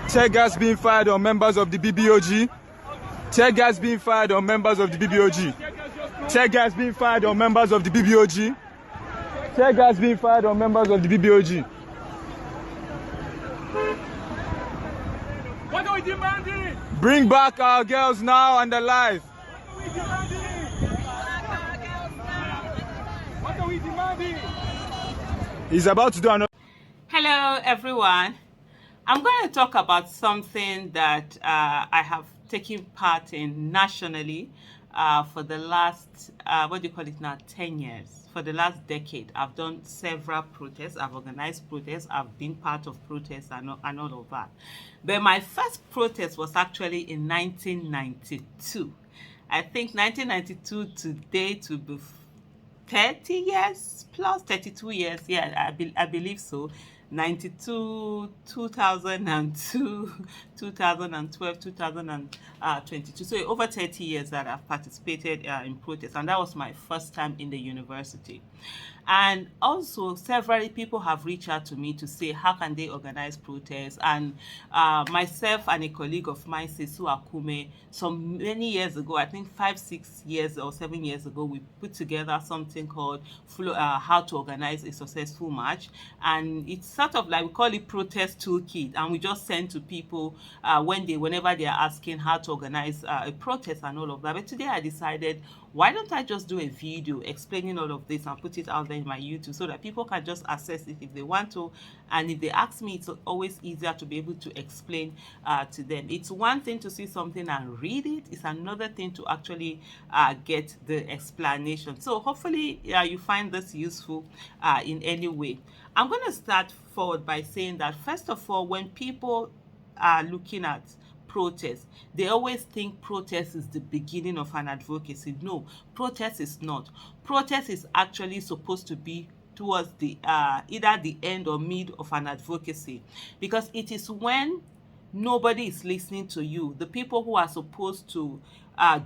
Tear gas being fired on members of the BBOG. Tear gas being fired on members of the BBOG. Tear gas being fired on members of the BBOG. Tear gas being fired on members of the BBOG. What are we demanding? Bring back our girls now and alive. What are we demanding? What are we demanding? He's about to do another. Hello everyone. I'm going to talk about something that I have taken part in nationally for the last, 10 years. For the last decade, I've done several protests. I've organized protests. I've been part of protests and all of that. But my first protest was actually in 1992. I think 1992 today to be 30 years plus, 32 years. Yeah, I believe so. 92, 2002, 2012, 2022. So over 30 years that I've participated in protests, and that was my first time in the university. And also several people have reached out to me to say how can they organize protests, and myself and a colleague of mine, Sesu Akume, some many years ago, I think 5, 6 years or 7 years ago, we put together something called How to Organize a Successful March, and it's sort of like, we call it protest toolkit, and we just send to people whenever they are asking how to organize a protest and all of that. But today I decided, why don't I just do a video explaining all of this and put it out there in my YouTube so that people can just access it if they want to, and if they ask me, it's always easier to be able to explain to them. It's one thing to see something and read it, it's another thing to actually get the explanation. So hopefully you find this useful in any way. I'm going to start forward by saying that, first of all, when people are looking at protest, they always think protest is the beginning of an advocacy. No, protest is not. Protest is actually supposed to be towards the either the end or mid of an advocacy, because it is when nobody is listening to you. The people who are supposed to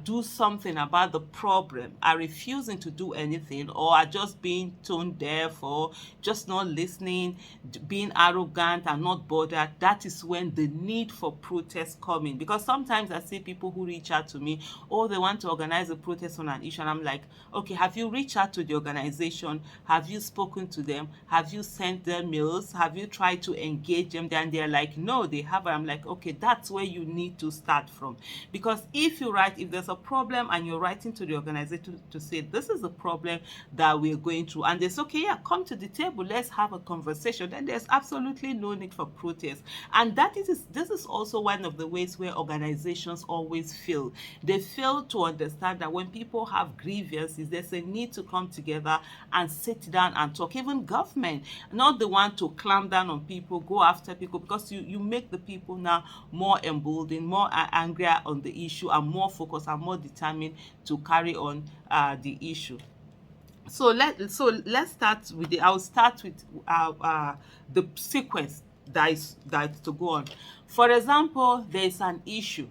do something about the problem are refusing to do anything, or are just being tone deaf, or just not listening, being arrogant and not bothered. That is when the need for protest come in. Because sometimes I see people who reach out to me, oh, they want to organize a protest on an issue, and I'm like, okay, have you reached out to the organization? Have you spoken to them? Have you sent them mails? Have you tried to engage them? Then they're like, no, they haven't. I'm like, okay, that's where you need to start from. Because if there's a problem and you're writing to the organization to say, this is the problem that we're going through, and they say, okay, yeah, come to the table, let's have a conversation, then there's absolutely no need for protest. And this is also one of the ways where organizations always fail. They fail to understand that when people have grievances, there's a need to come together and sit down and talk. Even government, not the one to clamp down on people, go after people, because you make the people now more emboldened, more angrier on the issue, and more focused and more determined to carry on the issue. So let's start with I'll start with the sequence that's to go on. For example, there is an issue.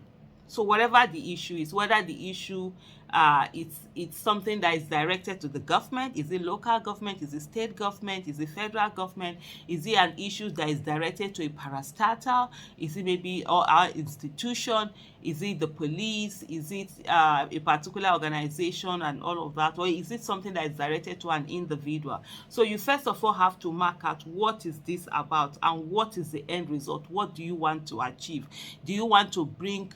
So whatever the issue is, whether the issue it's something that is directed to the government, is it local government, is it state government, is it federal government, is it an issue that is directed to a parastatal, is it maybe our institution, is it the police, is it a particular organization and all of that, or is it something that is directed to an individual? So you first of all have to mark out, what is this about and what is the end result? What do you want to achieve? Do you want to bring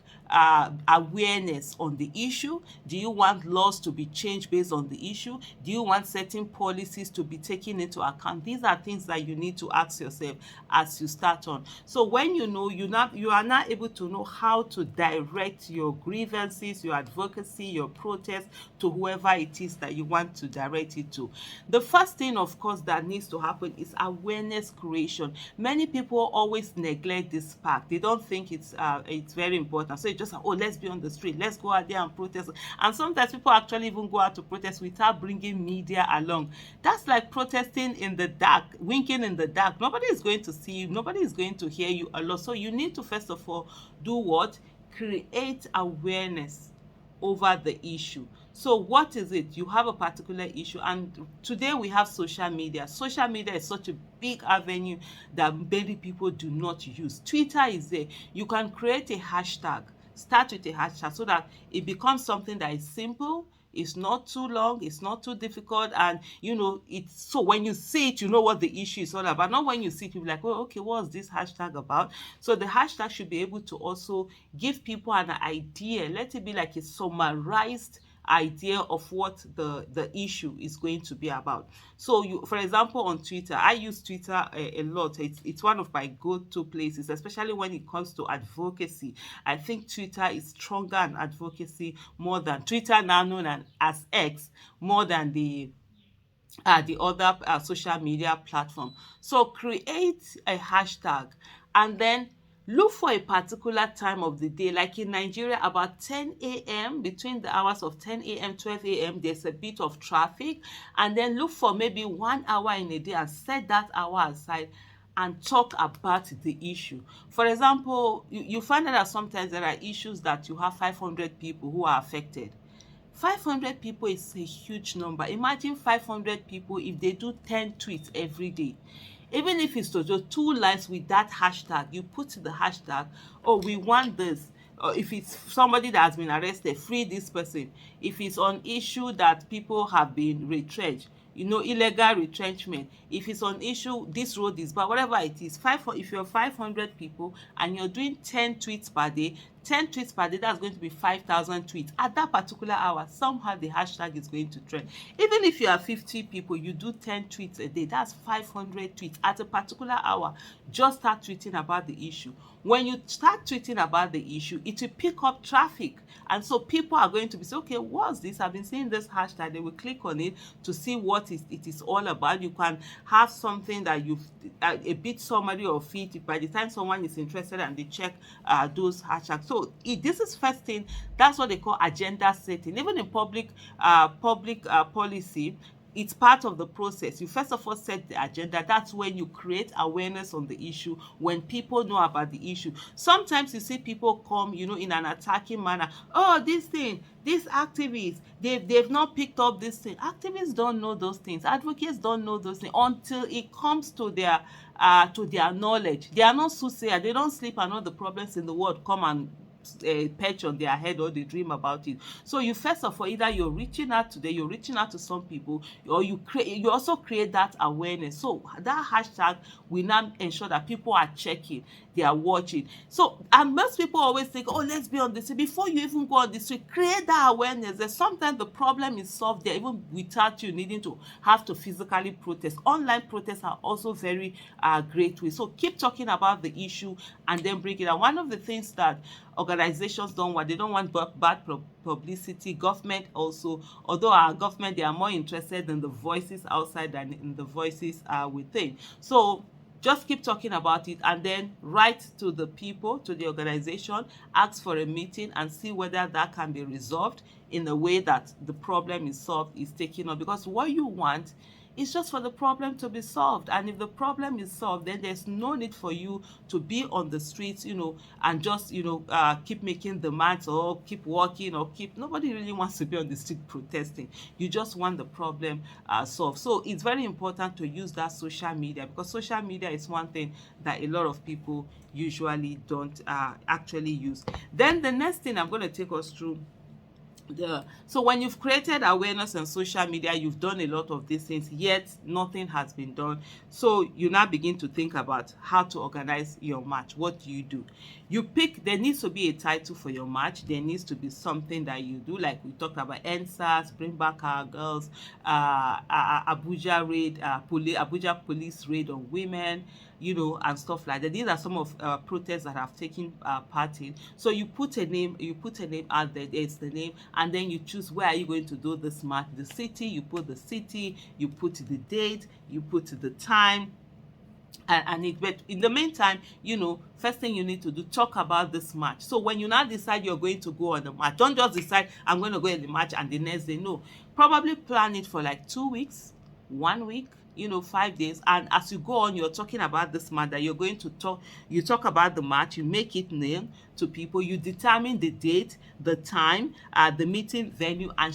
awareness on the issue? Do you want laws to be changed based on the issue? Do you want certain policies to be taken into account? These are things that you need to ask yourself as you start on. So when you know, you are now able to know how to direct your grievances, your advocacy, your protest to whoever it is that you want to direct it to. The first thing, of course, that needs to happen is awareness creation. Many people always neglect this part. They don't think it's very important. So it's just, oh, let's be on the street, let's go out there and protest. And sometimes people actually even go out to protest without bringing media along. That's like protesting in the dark, winking in the dark. Nobody is going to see you, nobody is going to hear you a lot. So you need to first of all do what? Create awareness over the issue. So what is it? You have a particular issue, and today we have social media. Social media is such a big avenue that many people do not use. Twitter is there. You can create a hashtag, start with a hashtag, so that it becomes something that is simple, it's not too long, it's not too difficult, and it's so when you see it, you know what the issue is all about. Not when you see it, you'll be like, oh, okay, what's this hashtag about? So the hashtag should be able to also give people an idea. Let it be like a summarized idea of what the issue is going to be about. So you, for example, on Twitter, I use Twitter a lot. It's one of my go-to places, especially when it comes to advocacy. I think Twitter is stronger in advocacy more than Twitter, now known as X, more than the other social media platform. So create a hashtag and then look for a particular time of the day. Like in Nigeria, about 10 a.m., between the hours of 10 a.m., 12 a.m., there's a bit of traffic. And then look for maybe 1 hour in a day and set that hour aside and talk about the issue. For example, you find out that sometimes there are issues that you have 500 people who are affected. 500 people is a huge number. Imagine 500 people if they do 10 tweets every day. Even if it's to just 2 lines with that hashtag, you put the hashtag, oh, we want this. Or if it's somebody that has been arrested, free this person. If it's on issue that people have been retrenched, illegal retrenchment. If it's on issue, this road is bad, whatever it is. If you're 500 people and you're doing 10 tweets per day, 10 tweets per day, that's going to be 5,000 tweets. At that particular hour, somehow the hashtag is going to trend. Even if you are 50 people, you do 10 tweets a day, that's 500 tweets at a particular hour. Just start tweeting about the issue. When you start tweeting about the issue, it will pick up traffic. And so people are going to be saying, okay, what's this? I've been seeing this hashtag. They will click on it to see what it is all about. You can have something that a bit summary of it by the time someone is interested and they check those hashtags. So this is first thing. That's what they call agenda setting. Even in public policy, it's part of the process. You first of all set the agenda. That's when you create awareness on the issue, when people know about the issue. Sometimes you see people come, in an attacking manner. Oh, this thing, these activists, they've not picked up this thing. Activists don't know those things. Advocates don't know those things until it comes to their knowledge. They are not soothsayer. They don't sleep and all the problems in the world come and perch on their head, or they dream about it. So you first of all, either you're reaching out to some people, or you also create that awareness. So that hashtag will now ensure that people are checking, they are watching. So, and most people always think, oh, let's be on the street. Before you even go on the street, create that awareness that sometimes the problem is solved there, even without you needing to have to physically protest. Online protests are also very great way. So keep talking about the issue and then bring it out. One of the things that organizations don't want, they don't want bad publicity. Government also, although our government, they are more interested in the voices outside than in the voices within. So just keep talking about it and then write to the people, to the organization, ask for a meeting and see whether that can be resolved in a way that the problem is solved, is taken on. Because what you want is just for the problem to be solved. And if the problem is solved, then there's no need for you to be on the streets, and just, keep making demands or keep walking or nobody really wants to be on the street protesting. You just want the problem solved. So it's very important to use that social media, because social media is one thing that a lot of people usually don't actually use. Then the next thing I'm going to take us through, so when you've created awareness on social media, you've done a lot of these things, yet nothing has been done. So you now begin to think about how to organize your march. What do? You pick, there needs to be a title for your march. There needs to be something that you do, like we talked about NSAS, Bring Back Our Girls, Abuja raid, Abuja police raid on women, and stuff like that. These are some of protests that I've taken part in. So you put a name out there. It's the name, and then you choose where are you going to do this march. The city, you put the city, you put the date, you put the time. But in the meantime, first thing you need to do, talk about this march. So when you now decide you're going to go on the march, don't just decide I'm going to go in the march and the next day. No, probably plan it for like 2 weeks, 1 week, 5 days, and as you go on, you're talking about this matter, you're going to talk about the match, you make it known to people, you determine the date, the time, the meeting venue, and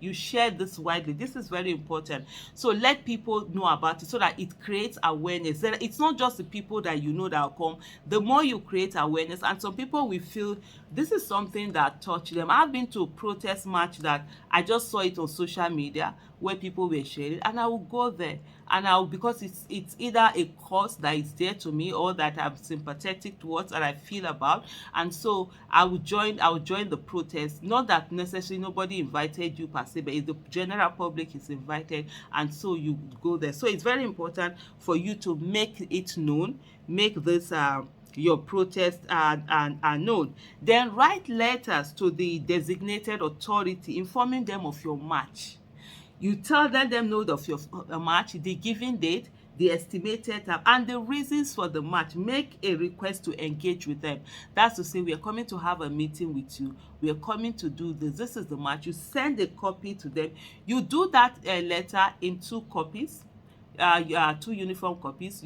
you share this widely. This is very important. So let people know about it so that it creates awareness. It's not just the people that that will come. The more you create awareness, and some people will feel this is something that touched them. I've been to a protest march that I just saw it on social media where people were sharing, and I will go there, and because it's either a cause that is dear to me or that I'm sympathetic towards and I feel about, and so I will join the protest. Not that necessarily nobody invited you per se, but if the general public is invited, and so you go there. So it's very important for you to make it known, make this your protest are known. Then write letters to the designated authority informing them of your march. You let them know of your march, the given date, the estimated time, and the reasons for the march. Make a request to engage with them. That's to say, we are coming to have a meeting with you. We are coming to do this. This is the march. You send a copy to them. You do that letter in 2 copies. 2 uniform copies.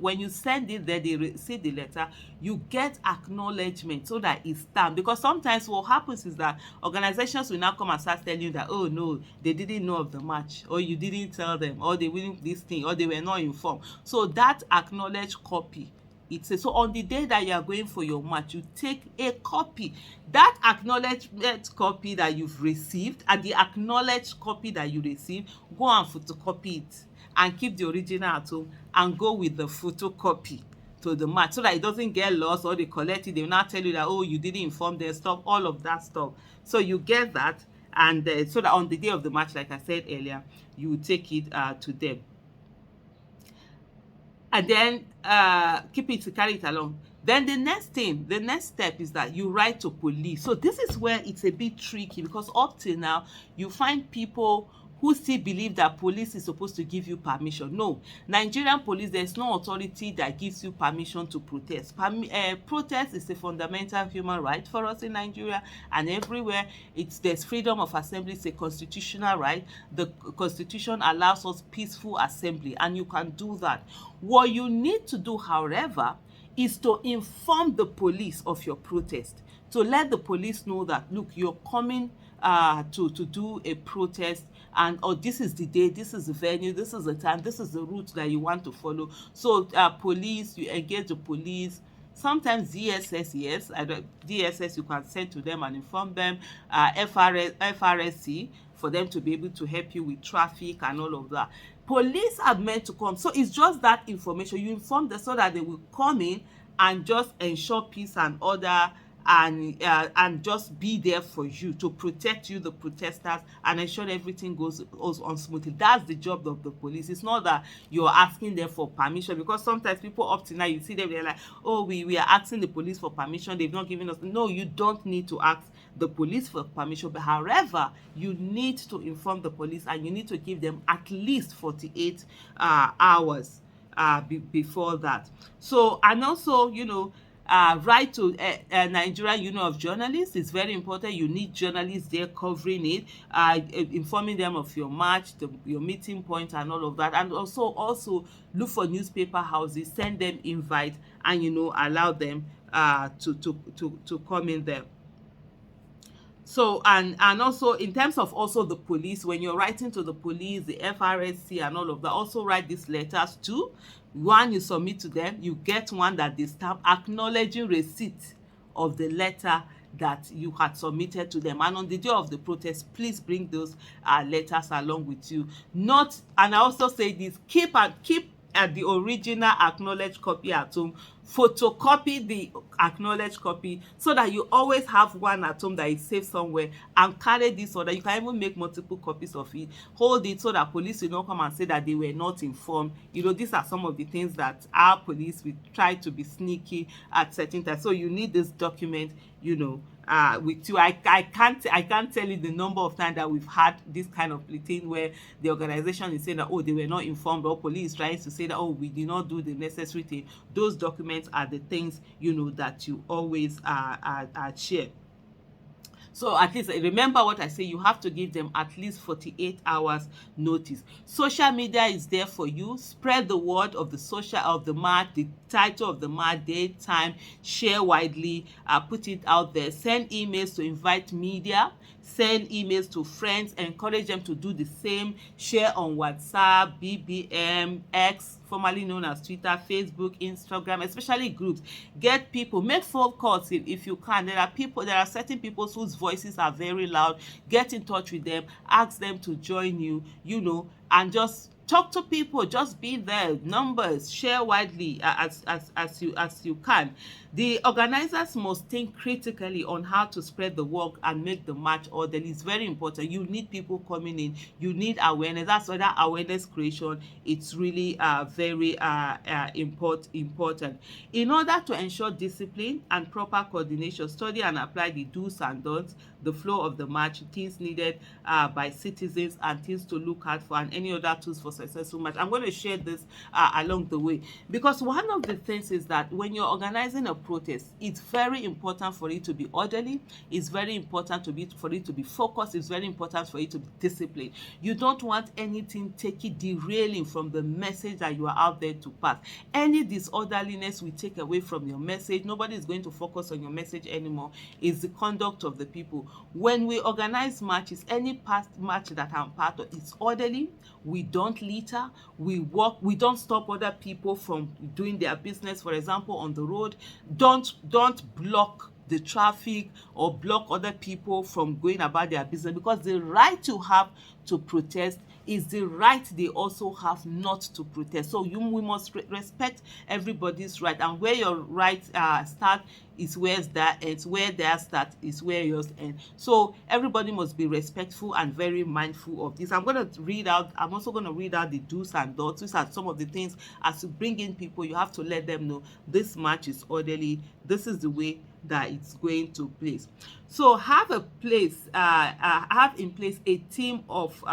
When you send it there, they see the letter, you get acknowledgement so that it's stamped. Because sometimes what happens is that organizations will now come and start telling you that, oh no, they didn't know of the match, or you didn't tell them, or they didn't this thing, or they were not informed. So that acknowledged copy, so on the day that you are going for your match, you take a copy. That acknowledgement copy that you've received, and the acknowledged copy that you received, go and photocopy it and keep the original at home, and go with the photocopy to the match so that it doesn't get lost, or they collect it, they will not tell you that, oh, you didn't inform them, stuff, all of that stuff. So you get that, and so that on the day of the match, like I said earlier, you will take it to them. And then carry it along. Then the next step is that you write to police. So this is where it's a bit tricky, because up till now, you find people who still believe that police is supposed to give you permission. No, Nigerian police, there's no authority that gives you permission to protest. Protest is a fundamental human right for us in Nigeria and everywhere. There's freedom of assembly, it's a constitutional right. The constitution allows us peaceful assembly, and you can do that. What you need to do, however, is to inform the police of your protest, to let the police know that, look, you're coming to do a protest, and this is the day, this is the venue, this is the time, this is the route that you want to follow. So police, you engage the police. Sometimes DSS, yes, DSS you can send to them and inform them. FRSC for them to be able to help you with traffic and all of that. Police are meant to come, so it's just that information you inform them so that they will come in and just ensure peace and order, and just be there for you, to protect you, the protesters, and ensure everything goes on smoothly. That's the job of the police. It's not that you're asking them for permission, because sometimes people up to now, you see them, they're like, oh, we are asking the police for permission, they've not given us. No, you don't need to ask the police for permission, but however, you need to inform the police, and you need to give them at least 48 hours before that. So, and also, write to Nigerian Union of Journalists. It's very important. You need journalists there covering it, informing them of your march, your meeting point, and all of that. And also look for newspaper houses, send them invite, and allow them to come in there. So, and also in terms of also the police, when you're writing to the police, the FRSC and all of that, also write these letters too. One you submit to them, you get one that they stamp acknowledging receipt of the letter that you had submitted to them. And on the day of the protest, please bring those letters along with you. And I also say this, keep the original acknowledged copy at home. Photocopy the acknowledged copy so that you always have one at home that is safe somewhere, and carry this, so that you can even make multiple copies of it. Hold it so that police will not come and say that they were not informed. These are some of the things that our police will try to be sneaky at certain times. So you need this document, with you. I can't tell you the number of times that we've had this kind of thing where the organization is saying that, oh, they were not informed, or police trying to say that, oh, we did not do the necessary thing. Those documents are the things that you always share. So at least remember what I say, you have to give them at least 48 hours notice. Social media is there for you. Spread the word of the march, the title of the march, date, time, share widely, put it out there. Send emails to invite media, send emails to friends, encourage them to do the same. Share on WhatsApp, BBM, X, formerly known as Twitter, Facebook, Instagram, especially groups. Get people, make phone calls if you can. There are certain people whose voices are very loud. Get in touch with them, ask them to join you, and just talk to people. Just be there. Numbers, share widely as you can. The organizers must think critically on how to spread the work and make the march orderly. It's very important. You need people coming in. You need awareness. That's why that awareness creation, it's really very important. In order to ensure discipline and proper coordination, study and apply the do's and don'ts, the flow of the march, things needed by citizens, and things to look out for, and any other tools for successful march. I'm going to share this along the way, because one of the things is that when you're organizing a protest, it's very important for it to be orderly. It's very important for it to be focused. It's very important for it to be disciplined. You don't want anything derailing from the message that you are out there to pass. Any disorderliness will take away from your message. Nobody is going to focus on your message anymore. It's the conduct of the people. When we organize marches, any past march that I'm part of, it's orderly. We don't litter. We don't stop other people from doing their business. For example, on the road, don't block the traffic or block other people from going about their business, because the right you have to protest is the right they also have not to protest. So we must respect everybody's right, and where your right start is where that ends, where their start is where yours ends. So everybody must be respectful and very mindful of this. I'm also going to read out the do's and don'ts. These are some of the things. As you bring in people, you have to let them know this march is orderly. This is the way that it's going to place. So have in place a team of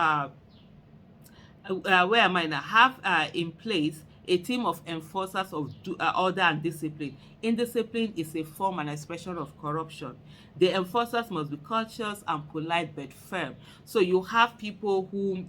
in place a team of enforcers of order and discipline. Indiscipline is a form and expression of corruption. The enforcers must be courteous and polite but firm. So you have people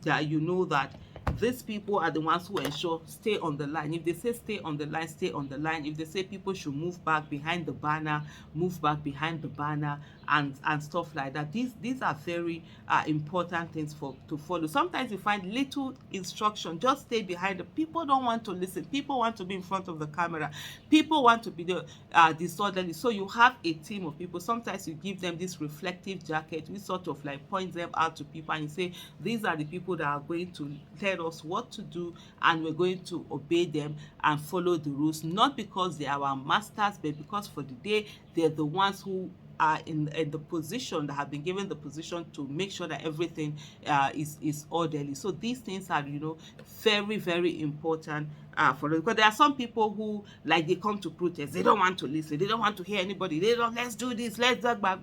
that these people are the ones who ensure stay on the line. If they say stay on the line, stay on the line. If they say people should move back behind the banner, move back behind the banner, and stuff like that. These are very important things to follow. Sometimes you find little instruction, just stay behind. People don't want to listen. People want to be in front of the camera. People want to be disorderly. So you have a team of people. Sometimes you give them this reflective jacket. We sort of like point them out to people and you say, these are the people that are going to tell us what to do, and we're going to obey them and follow the rules, not because they are our masters, but because for the day they're the ones who are in the position, that have been given the position to make sure that everything is orderly. So these things are very, very important for us, because there are some people who, like, they come to protest, they don't want to listen, they don't want to hear anybody, let's do this, let's back.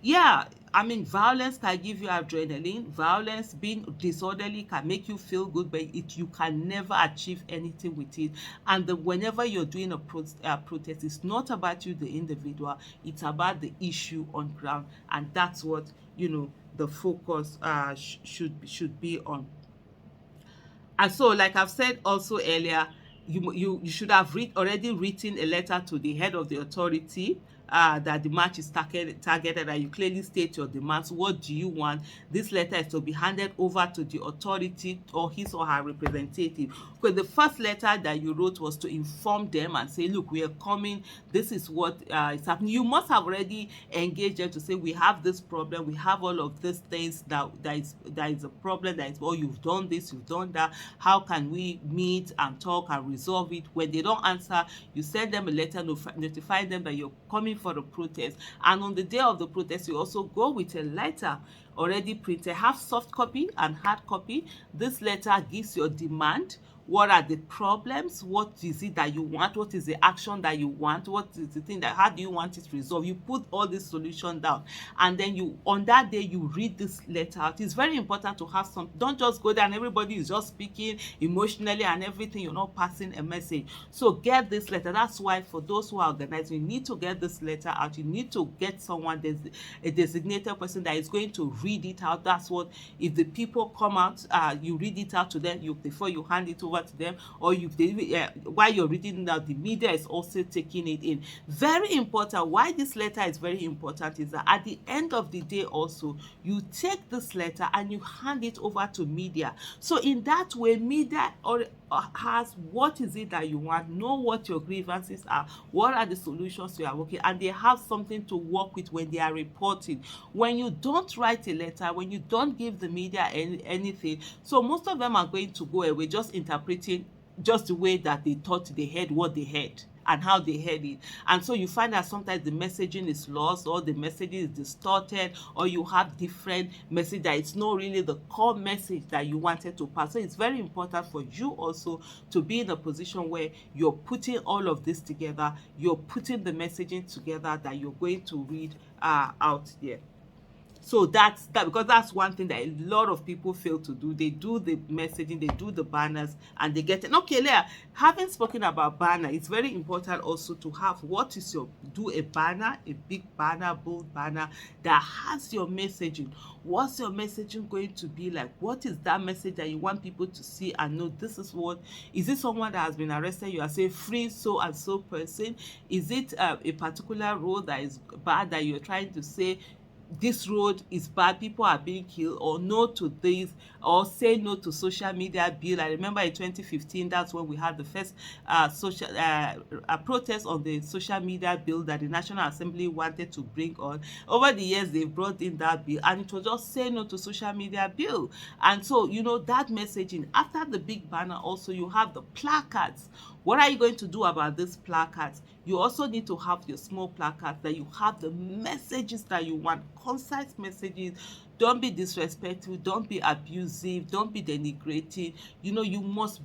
Yeah, I mean, violence can give you adrenaline. Violence, being disorderly, can make you feel good, but you can never achieve anything with it. And whenever you're doing a protest, it's not about you, the individual. It's about the issue on ground, and that's what the focus should be on. And so, like I've said also earlier, you should have already written a letter to the head of the authority that the march is targeted, and you clearly state your demands. What do you want? This letter is to be handed over to the authority or his or her representative. Because the first letter that you wrote was to inform them and say, look, we are coming. This is what is happening. You must have already engaged them to say, we have this problem. We have all of these things that is a problem. That is, well, you've done this, you've done that. How can we meet and talk and resolve it? When they don't answer, you send them a letter notifying them that you're coming for the protest, and on the day of the protest you also go with a letter already printed. Have soft copy and hard copy. This letter gives your demand, what are the problems, what is it that you want, what is the action that you want, what is the thing that, how do you want it resolved. You put all this solution down, and then you, on that day, you read this letter out. It's very important to have some, don't just go there and everybody is just speaking emotionally and everything, you're not passing a message. So get this letter. That's why for those who are organizing, you need to get this letter out. You need to get someone, there's a designated person that is going to read it out. That's what, if the people come out, you read it out to them, before you hand it over to them, or while you're reading it out, the media is also taking it in. Very important. Why this letter is very important is that at the end of the day also, you take this letter and you hand it over to media. So in that way, media has what is it that you want, know what your grievances are, what are the solutions you are working, and they have something to work with when they are reporting. When you don't write a letter, when you don't give the media anything, so most of them are going to go away just interpreting just the way that they thought they heard what they heard and how they heard it. And so you find that sometimes the messaging is lost, or the messaging is distorted, or you have different message that it's not really the core message that you wanted to pass. So it's very important for you also to be in a position where you're putting all of this together, you're putting the messaging together that you're going to read out there. So that's that, because that's one thing that a lot of people fail to do. They do the messaging, they do the banners, and they get it. Okay, Leah, having spoken about banner, it's very important also to have do a banner, a big banner, bold banner that has your messaging. What's your messaging going to be like? What is that message that you want people to see and know? This is what, is it someone that has been arrested? You are saying free so and so person. Is it a particular road that is bad that you're trying to say this road is bad, people are being killed, or no to this, or say no to social media bill? I remember in 2015, that's when we had the first protest on the social media bill that the National Assembly wanted to bring on. Over the years, they brought in that bill, and it was just say no to social media bill. And so, you know, that messaging, after the big banner, also you have the placards. What are you going to do about these placards? You also need to have your small placards that you have the messages that you want, concise messages. Don't be disrespectful, don't be abusive, don't be denigrating. You know, you must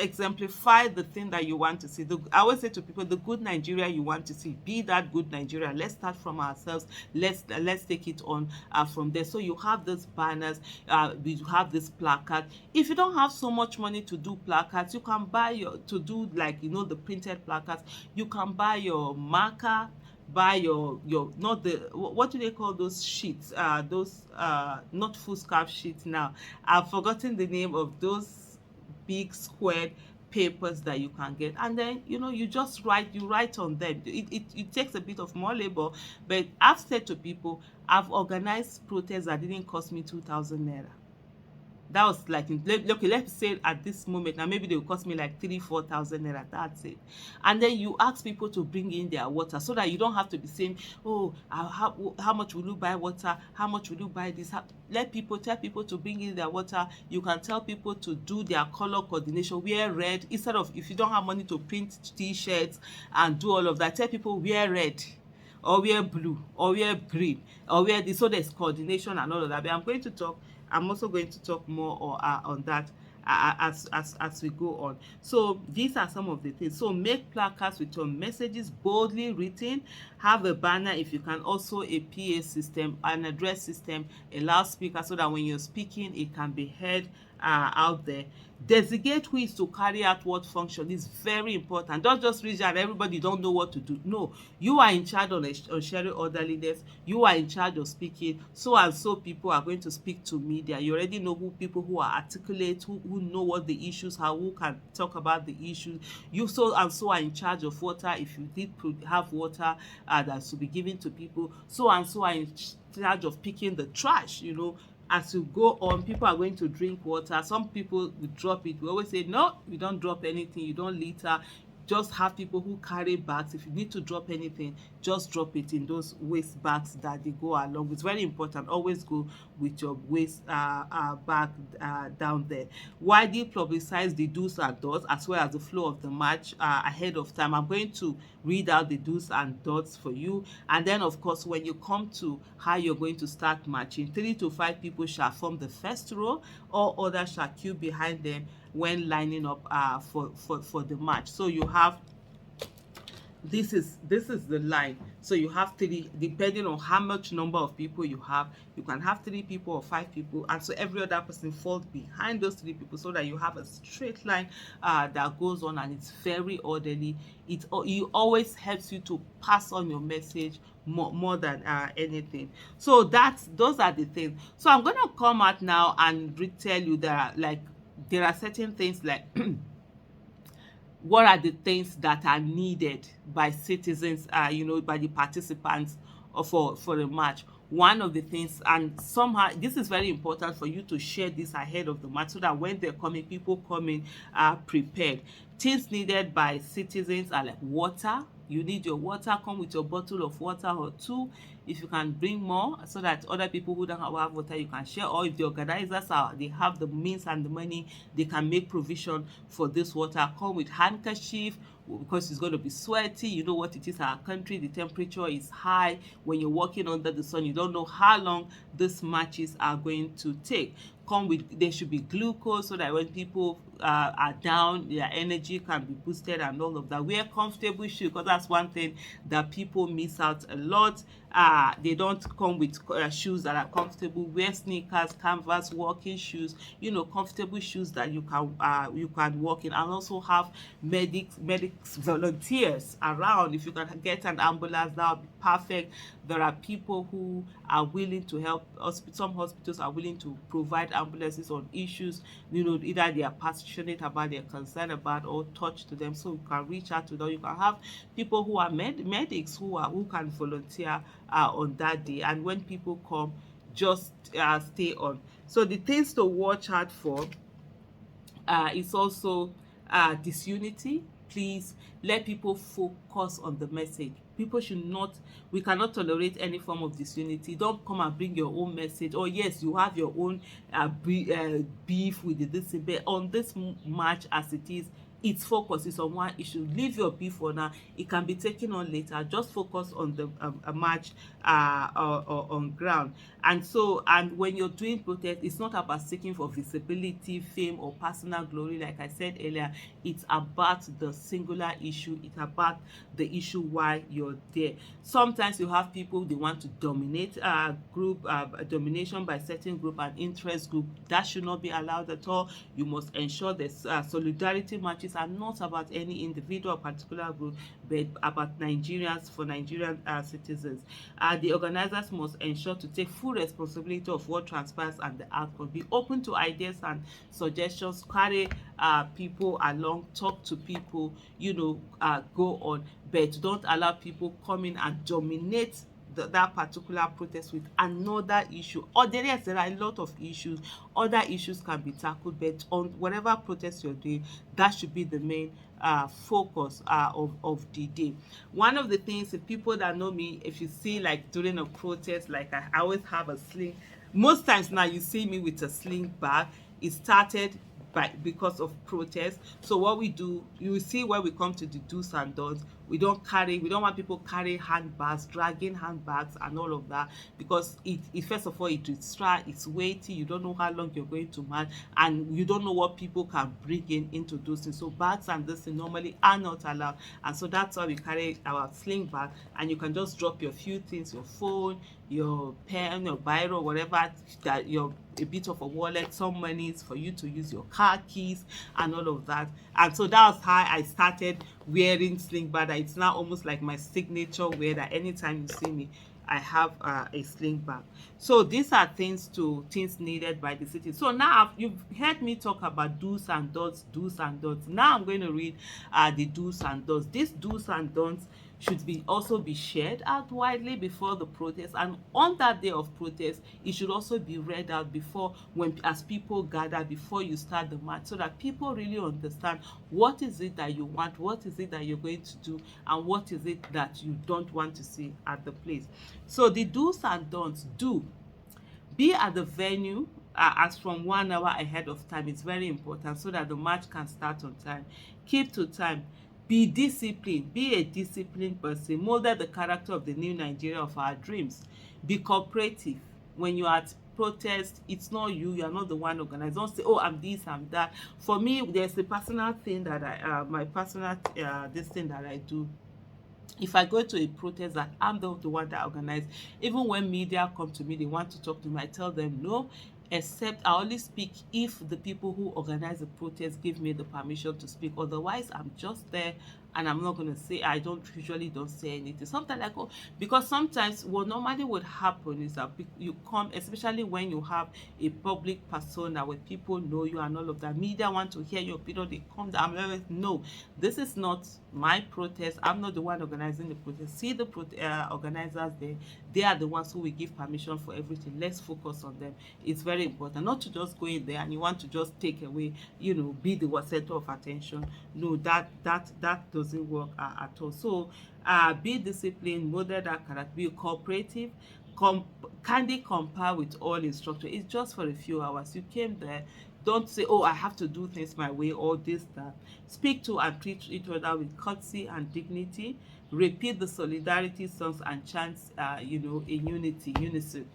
exemplify the thing that you want to see. I always say to people, the good Nigeria you want to see, be that good Nigeria. Let's start from ourselves. Let's take it on from there. So you have these banners, you have this placard. If you don't have so much money to do placards, you can buy the printed placards. You can buy your marker, buy your not the, what do they call those sheets, those not foolscap sheets now. I've forgotten the name of those big squared papers that you can get, and then you just write on them. It takes a bit of more labor, but I've said to people, I've organized protests that didn't cost me 2,000 naira. That was like, okay, let's say at this moment now, maybe they will cost me like 3,000-4,000 naira. That's it. And then you ask people to bring in their water, so that you don't have to be saying, oh, how much will you buy water? How much will you buy this? Tell people to bring in their water. You can tell people to do their color coordination, wear red, instead of, if you don't have money to print t-shirts and do all of that, tell people wear red, or wear blue, or wear green, or wear this, so there's coordination and all of that. But I'm also going to talk more on that as we go on. So these are some of the things. So make placards with your messages boldly written. Have a banner, if you can, also a PA system, an address system, a loudspeaker, so that when you're speaking, it can be heard out there. Designate who is to carry out what function. Is very important. Don't just reach out, everybody don't know what to do. No, you are in charge on sharing orderliness. You are in charge of speaking. So and so people are going to speak to media. You already know people who are articulate, who know what the issues are, who can talk about the issues. You so and so are in charge of water. If you did have water that should be given to people, so and so are in charge of picking the trash. As you go on, people are going to drink water. Some people will drop it. We always say, no, you don't drop anything, you don't litter. just have people who carry bags. If you need to drop anything, just drop it in those waste bags that they go along. It's very important. Always go with your waste bag down there. Widely publicize the do's and don'ts as well as the flow of the march ahead of time. I'm going to read out the do's and don'ts for you, and then of course when you come to how you're going to start marching, 3 to 5 people shall form the first row, all others shall queue behind them when lining up for the march. So you have, this is the line. So you have 3, depending on how much number of people you have. You can have 3 people or 5 people, and so every other person falls behind those 3 people, so that you have a straight line that goes on, and it's very orderly. It always helps you to pass on your message more than anything. So those are the things. So I'm gonna come out now and tell you that there are certain things like what are the things that are needed by citizens, by the participants for the march. One of the things, and somehow this is very important for you to share this ahead of the march, so that when they're coming, people coming are prepared. Things needed by citizens are like water. You need your water. Come with your bottle of water or 2. If you can bring more, so that other people who don't have water, you can share. Or if the organizers they have the means and the money, they can make provision for this water. Come with handkerchief, because it's going to be sweaty. You know what it is, our country, the temperature is high. When you're walking under the sun, you don't know how long these marches are going to take. There should be glucose, so that when people are down, their energy can be boosted and all of that. Wear comfortable shoes, because that's one thing that people miss out a lot. They don't come with shoes that are comfortable. Wear sneakers, canvas, walking shoes, comfortable shoes that you can walk in. And also have medics, volunteers around. If you can get an ambulance, that would be perfect. There are people who are willing to help. Some hospitals are willing to provide ambulances on issues, either they are passionate about, they're concerned about, or touch to them. So you can reach out to them. You can have people who are medics who can volunteer on that day. And when people come, just stay on. So the things to watch out for is also disunity. Please let people focus on the message. People should not, we cannot tolerate any form of disunity. Don't come and bring your own message. Or yes, you have your own beef with this, but on this march as it is, its focus is on one issue. Leave your beef for now. It can be taken on later. Just focus on the march on ground. And when you're doing protest, it's not about seeking for visibility, fame, or personal glory. Like I said earlier, it's about the singular issue. It's about the issue why you're there. Sometimes you have people, they want to dominate domination by certain group and interest group. That should not be allowed at all. You must ensure that solidarity marches are not about any individual or particular group, but about Nigerians, for Nigerian citizens. The organizers must ensure to take full responsibility of what transpires and the outcome. Be open to ideas and suggestions. Carry people along. Talk to people. Go on, but don't allow people come in and dominate that particular protest with another issue. Or there are a lot of issues. Other issues can be tackled, but on whatever protest you're doing, that should be the main focus of the day. One of the things, if people that know me, if you see like during a protest, like I always have a sling. Most times now you see me with a sling bag. It started because of protest. So what we do, you will see when we come to the do's and don'ts, we don't want people carry handbags, dragging handbags and all of that, because it first of all, it distracts, it's weighty, you don't know how long you're going to march, and you don't know what people can bring into those things. So bags and this thing normally are not allowed, and so that's why we carry our sling bag, and you can just drop your few things, your phone, your pen, your biro, whatever, that a bit of a wallet, some money for you to use, your car keys and all of that. And so that was how I started wearing sling bag. It's now almost like my signature wear, that anytime you see me, I have a sling bag. So these are things needed by the city. So now you've heard me talk about do's and don'ts. Now I'm going to read the do's and don'ts. These do's and don'ts should be also be shared out widely before the protest, and on that day of protest it should also be read out before, when as people gather before you start the march, so that people really understand what is it that you want, what is it that you're going to do, and what is it that you don't want to see at the place. So the do's and don'ts: do be at the venue as from 1 hour ahead of time. It's very important so that the match can start on time. Keep to time. Be disciplined. Be a disciplined person. Model the character of the new Nigeria of our dreams. Be cooperative. When you are at protest, it's not you. You are not the one organized. Don't say, oh, I'm this, I'm that. For me, there's a personal thing that my personal this thing that I do. If I go to a protest that I'm the one that organized, even when media come to me, they want to talk to me, I tell them no, except I only speak if the people who organize the protest give me the permission to speak. Otherwise, I'm just there and I'm not going to say, I don't usually don't say anything. Sometimes I go, because sometimes what normally would happen is that you come, especially when you have a public persona where people know you and all of that, media want to hear your opinion, they come down. I'm always, no, this is not my protest. I'm not the one organizing the protest. See the organizers there. They are the ones who will give permission for everything. Let's focus on them. It's very important not to just go in there and you want to just take away, be the center of attention. No, that doesn't work at all. So be disciplined, model that character, be cooperative, kindly compare with all instructors. It's just for a few hours. You came there. Don't say, oh, I have to do things my way or this, that. Speak to and treat each other with courtesy and dignity. Repeat the solidarity songs and chants, in unison.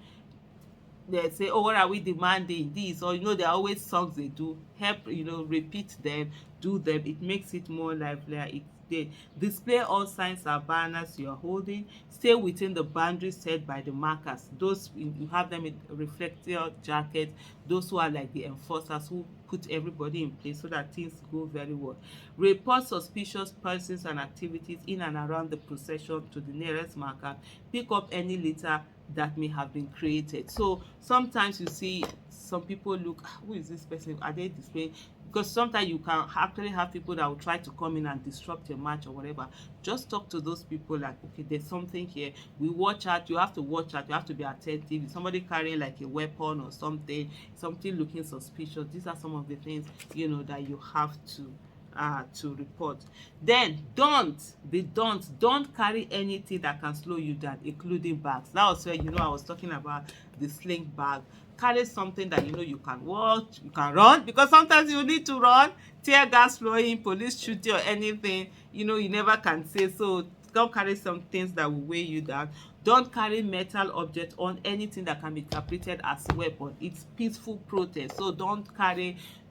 They say, oh, what are we demanding? This, or there are always songs they do. Help, repeat them, do them. It makes it more livelier. They display all signs and banners you are holding. Stay within the boundaries set by the markers. Those you have them in reflector jackets. Those who are like the enforcers who put everybody in place so that things go very well. Report suspicious persons and activities in and around the procession to the nearest marker. Pick up any litter that may have been created. So sometimes you see some people look, who is this person? Are they displaying? Because sometimes you can actually have people that will try to come in and disrupt your match or whatever. Just talk to those people like, okay, there's something here. We watch out. You have to watch out. You have to be attentive. If somebody carrying like a weapon or something looking suspicious, these are some of the things that you have to report. Then don't carry anything that can slow you down, including bags. That was where I was talking about the sling bag. Carry something that you can watch, you can run, because sometimes you need to run. Tear gas flowing, police shoot you or anything, you never can say. So don't carry some things that will weigh you down. Don't carry metal objects on anything that can be interpreted as a weapon. It's peaceful protest, so don't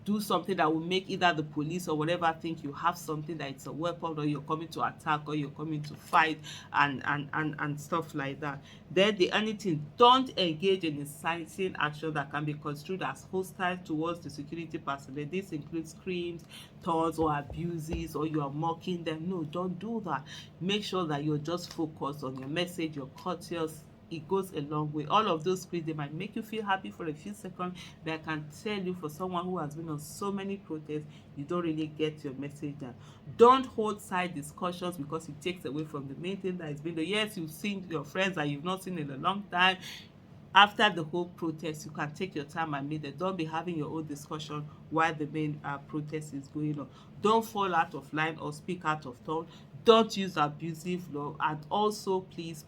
do something that will make either the police or whatever think you have something that it's a weapon, or you're coming to attack, or you're coming to fight and stuff like that. Then anything, don't engage in inciting action that can be construed as hostile towards the security personnel. This includes screams, taunts, or abuses, or you are mocking them. No, don't do that. Make sure that you're just focused on your message, you're courteous. It goes a long way. All of those scripts, they might make you feel happy for a few seconds, but I can tell you, for someone who has been on so many protests, you don't really get your message down. Don't hold side discussions, because it takes away from the main thing that is being done. Yes, you've seen your friends that you've not seen in a long time. After the whole protest, you can take your time and meet them. Don't be having your own discussion while the main protest is going on. Don't fall out of line or speak out of turn. Don't use abusive law, and also please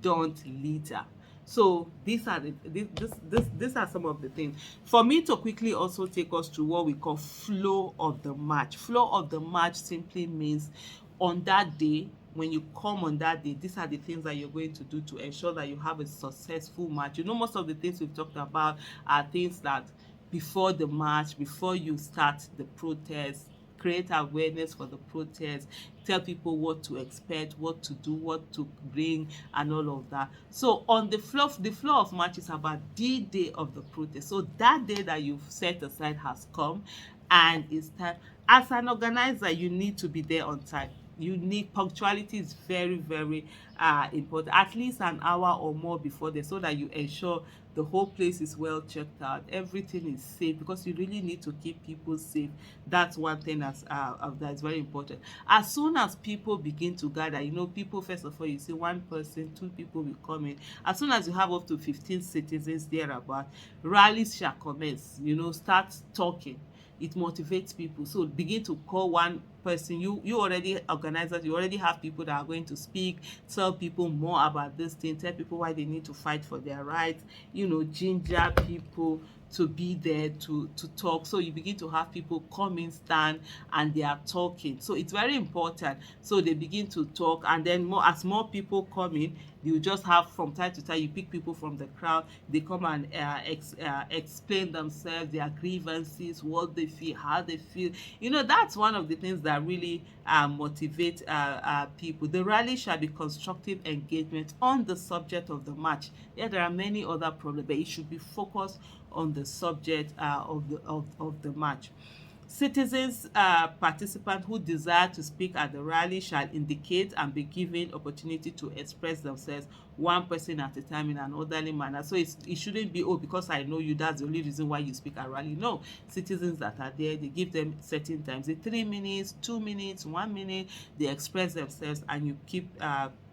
don't litter. So these are these are some of the things. For me to quickly also take us to what we call flow of the march. Flow of the march simply means on that day, when you come on that day, these are the things that you're going to do to ensure that you have a successful march. Most of the things we've talked about are things that before the march, before you start the protest, create awareness for the protest, tell people what to expect, what to do, what to bring, and all of that. So on the flow of march is about the day of the protest. So that day that you've set aside has come, and it's time. As an organizer, you need to be there on time. You need punctuality is very, very important. At least an hour or more before there, so that you ensure the whole place is well checked out, everything is safe, because you really need to keep people safe. That's one thing that is very important. As soon as people begin to gather, people, first of all, you see one person, two people will come in. As soon as you have up to 15 citizens thereabout, rallies shall commence. Start talking. It motivates people. So begin to call one person. You already, organizers, you already have people that are going to speak, tell people more about this thing, tell people why they need to fight for their rights, ginger people to be there to talk. So you begin to have people come in, stand, and they are talking. So it's very important. So they begin to talk, and then as more people come in, you just have, from time to time, you pick people from the crowd. They come and explain themselves, their grievances, what they feel, how they feel. That's one of the things that really motivate people. The rally shall be constructive engagement on the subject of the match. Yeah, there are many other problems, but it should be focused on the subject of the match. Citizens, participants who desire to speak at the rally shall indicate and be given opportunity to express themselves, one person at a time, in an orderly manner. So it shouldn't be, oh, because I know you, that's the only reason why you speak at rally. No, citizens that are there, they give them certain times, 3 minutes, 2 minutes, 1 minute, they express themselves, and you keep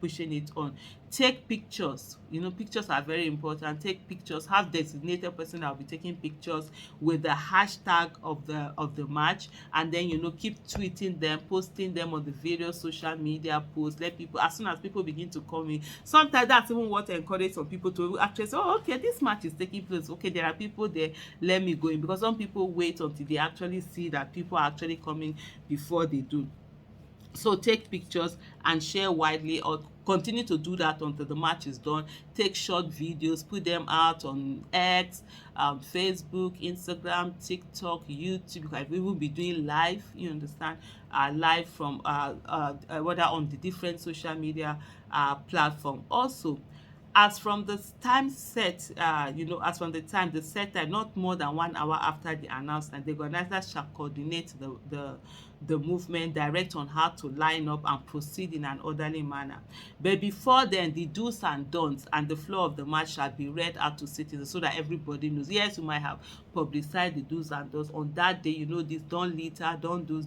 pushing it on. Take pictures. Pictures are very important. Take pictures. Have designated person that will be taking pictures with the hashtag of the match, and then keep tweeting them, posting them on the various social media posts. Let people, as soon as people begin to come in, sometimes that's even what encourages some people to actually say, oh, okay, this match is taking place, okay, there are people there, let me go in. Because some people wait until they actually see that people are actually coming before they do. So take pictures and share widely, or continue to do that until the match is done. Take short videos, put them out on X, Facebook, Instagram, TikTok, YouTube. You can even be doing live, you understand, live from whether on the different social media platform. Also, as from the time set, as from the set time, not more than 1 hour after the announcement, the organizers shall coordinate the movement, direct on how to line up and proceed in an orderly manner. But before then, the do's and don'ts and the flow of the match shall be read out to citizens, so that everybody knows. Yes, you might have publicized the do's and don'ts on that day. This, don't litter, don't do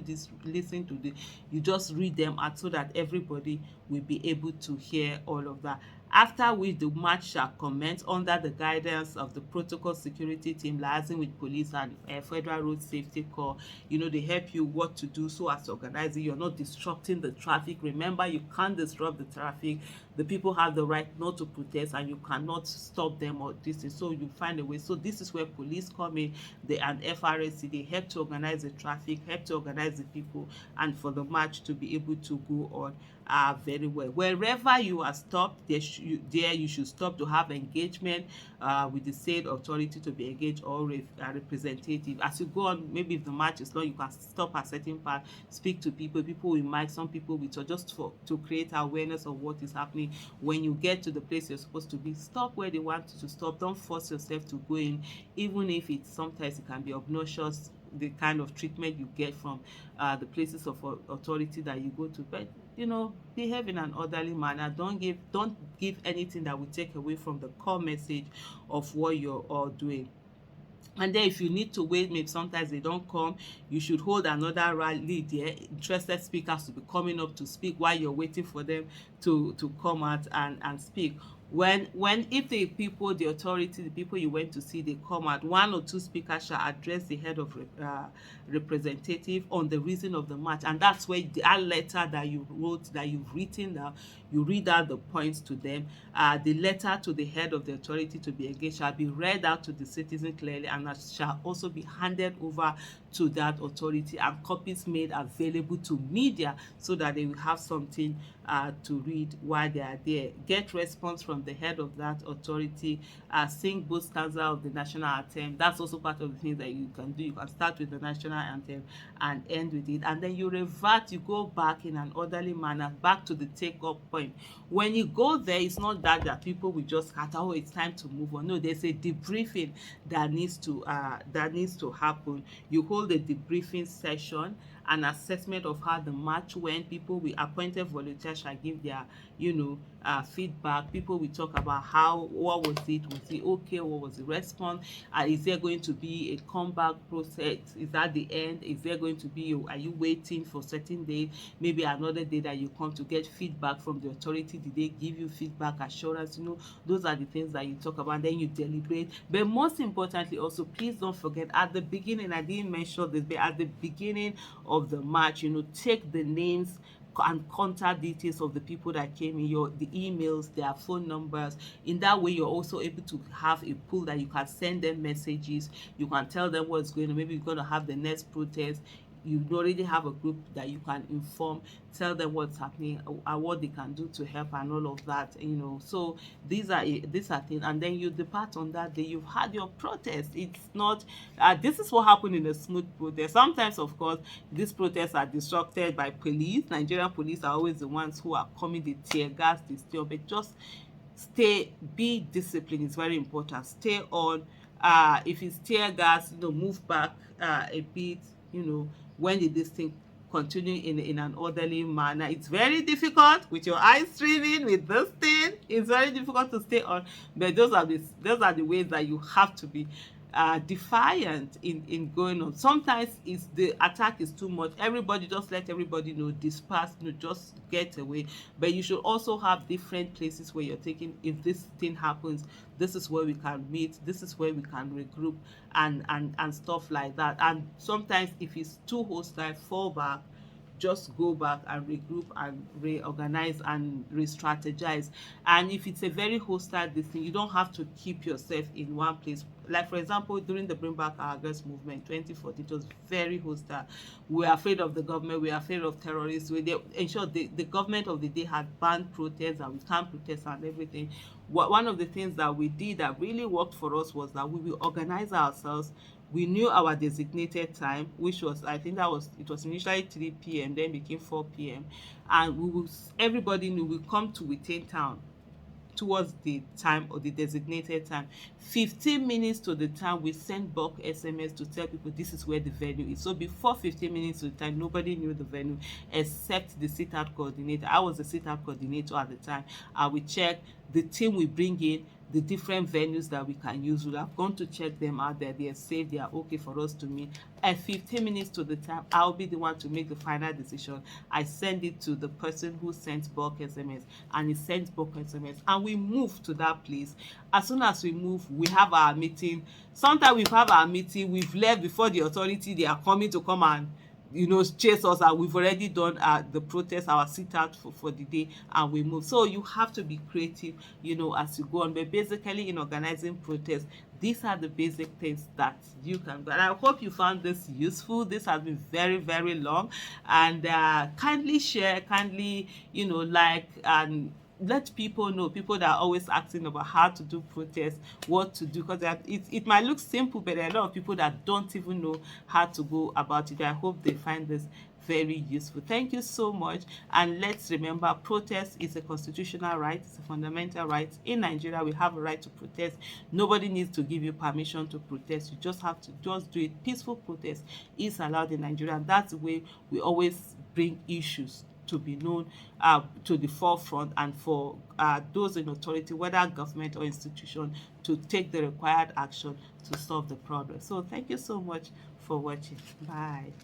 this, listen to this. You just read them out, so that everybody will be able to hear all of that. After which, the match shall commence under the guidance of the protocol security team, liaising with police and Federal Road Safety Corps. They help you what to do so as to organize it. You're not disrupting the traffic. Remember, you can't disrupt the traffic. The people have the right not to protest, and you cannot stop them or this thing. So you find a way. So this is where police come in, and FRSC, they help to organize the traffic, help to organize the people, and for the match to be able to go on very well. Wherever you are stopped, there you should stop to have engagement with the said authority, to be engaged, or representative. As you go on, maybe if the match is long, you can stop at certain part, speak to people with mic, some people with, or just to create awareness of what is happening. When you get to the place you're supposed to be, stop where they want you to stop. Don't force yourself to go in, even if sometimes it can be obnoxious, the kind of treatment you get from the places of authority that you go to. But behave in an orderly manner. Don't give anything that will take away from the core message of what you're all doing. And then if you need to wait, maybe sometimes they don't come, you should hold another rally there. Interested speakers to be coming up to speak while you're waiting for them to come out and speak. If the people, the authority, the people you went to see, they come out, 1 or 2 speakers shall address the head of representative on the reason of the match. And that's where that letter that you wrote, that you've written down, you read out the points to them. The letter to the head of the authority to be engaged shall be read out to the citizen clearly, and shall also be handed over to that authority, and copies made available to media, so that they will have something to read while they are there. Get response from the head of that authority. Sing both stanza of the national anthem. That's also part of the things that you can do. You can start with the national anthem and end with it, and then you revert, you go back in an orderly manner back to the take-up point. When you go there, it's not that people will just scatter, oh, it's time to move on. No, there's a debriefing that needs to happen. You hold a debriefing session, an assessment of how the march went. People with appointed volunteers shall give their, feedback. People will talk about what was it okay, what was the response, is there going to be a comeback process, is that the end, is there going to be, are you waiting for certain days, maybe another day that you come to get feedback from the authority, did they give you feedback assurance? Those are the things that you talk about, then you deliberate. But most importantly also, please don't forget, at the beginning, I didn't mention this, but at the beginning of the march, take the names and contact details of the people that came in, the emails, their phone numbers. In that way, you're also able to have a pool that you can send them messages, you can tell them what's going on. Maybe you're going to have the next protest, you already have a group that you can inform, tell them what's happening, what they can do to help, and all of that. So these are things, and then you depart on that day. You've had your protest. It's not this is what happened in a smooth protest. Sometimes, of course, these protests are disrupted by police. Nigerian police are always the ones who are coming, the tear gas, the steel, but just be disciplined. It's very important. Stay on. If it's tear gas, move back a bit. When did this thing continue in an orderly manner? It's very difficult with your eyes streaming with this thing. It's very difficult to stay on, but those are the ways that you have to be defiant in going on. Sometimes the attack is too much, everybody just let everybody disperse, just get away. But you should also have different places where you're taking, if this thing happens, this is where we can meet, this is where we can regroup, and stuff like that. And sometimes if it's too hostile, fall back, just go back and regroup and reorganize and re-strategize. And if it's a very hostile thing, you don't have to keep yourself in one place. Like, for example, during the Bring Back Our Girls movement 2014, it was very hostile. We were afraid of the government, we were afraid of terrorists. They ensured the government of the day had banned protests, and we can't protest and everything. One of the things that we did that really worked for us was that we will organize ourselves. We knew our designated time, which was, I think it was initially 3 p.m, then became 4 p.m. And everybody knew we come to Within Town towards the time, or the designated time. 15 minutes to the time, we send bulk SMS to tell people this is where the venue is. So before 15 minutes to the time, nobody knew the venue except the sit-out coordinator. I was the sit-out coordinator at the time. We check the team we bring in, the different venues that we can use. We have gone to check them out, that they are safe, they are okay for us to meet. At 15 minutes to the time, I'll be the one to make the final decision. I send it to the person who sends bulk SMS, and he sends bulk SMS, and we move to that place. As soon as we move, we have our meeting. Sometimes we have our meeting, we've left before the authority, they are coming to come and chase us, and we've already done the protest, our sit out for the day, and we move. So you have to be creative as you go on. But basically, in organizing protests, these are the basic things that you can do. And I hope you found this useful. This has been very, very long, and kindly share, kindly like, and let people know, people that are always asking about how to do protests, what to do, because it might look simple, but there are a lot of people that don't even know how to go about it. I hope they find this very useful. Thank you so much. And let's remember, protest is a constitutional right, it's a fundamental right. In Nigeria, we have a right to protest. Nobody needs to give you permission to protest. You just have to do it. Peaceful protest is allowed in Nigeria, and that's the way we always bring issues to be known to the forefront, and for those in authority, whether government or institution, to take the required action to solve the problem. So thank you so much for watching. Bye.